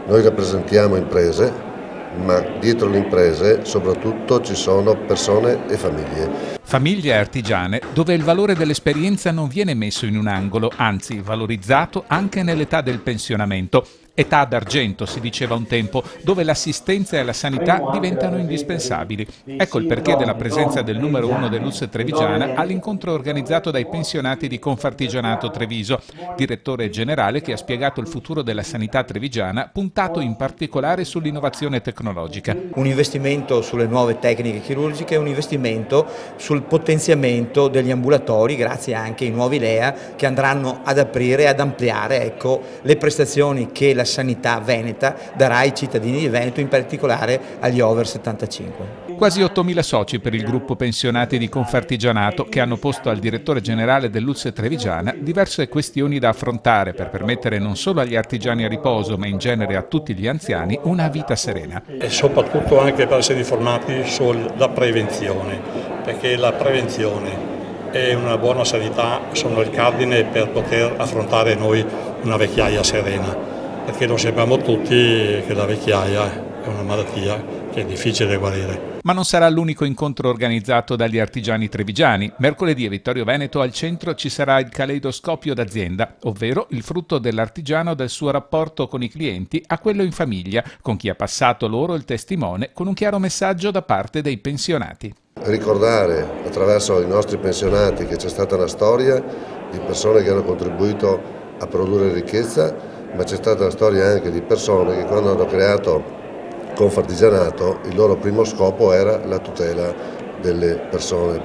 Noi rappresentiamo imprese, ma dietro le imprese soprattutto ci sono persone e famiglie. Famiglie artigiane dove il valore dell'esperienza non viene messo in un angolo, anzi valorizzato anche nell'età del pensionamento. Età d'argento, si diceva un tempo, dove l'assistenza e la sanità diventano indispensabili. Ecco il perché della presenza del numero 1 dell'ULSS Trevigiana all'incontro organizzato dai pensionati di Confartigianato Treviso, direttore generale che ha spiegato il futuro della sanità trevigiana, puntato in particolare sull'innovazione tecnologica. Un investimento sulle nuove tecniche chirurgiche, un investimento sul potenziamento degli ambulatori, grazie anche ai nuovi LEA che andranno ad aprire e ad ampliare le prestazioni che la sanità veneta darà ai cittadini di Veneto, in particolare agli over 75. Quasi 8.000 soci per il gruppo pensionati di Confartigianato che hanno posto al direttore generale dell'ULSS Trevigiana diverse questioni da affrontare per permettere non solo agli artigiani a riposo ma in genere a tutti gli anziani una vita serena. E soprattutto anche per essere informati sulla prevenzione, perché la prevenzione e una buona sanità sono il cardine per poter affrontare noi una vecchiaia serena. Perché lo sappiamo tutti che la vecchiaia è una malattia che è difficile da guarire. Ma non sarà l'unico incontro organizzato dagli artigiani trevigiani. Mercoledì a Vittorio Veneto al centro ci sarà il caleidoscopio d'azienda, ovvero il frutto dell'artigiano del suo rapporto con i clienti a quello in famiglia, con chi ha passato loro il testimone con un chiaro messaggio da parte dei pensionati. Ricordare attraverso i nostri pensionati che c'è stata una storia di persone che hanno contribuito a produrre ricchezza, ma c'è stata una storia anche di persone che quando hanno creato Confartigianato il loro primo scopo era la tutela delle persone.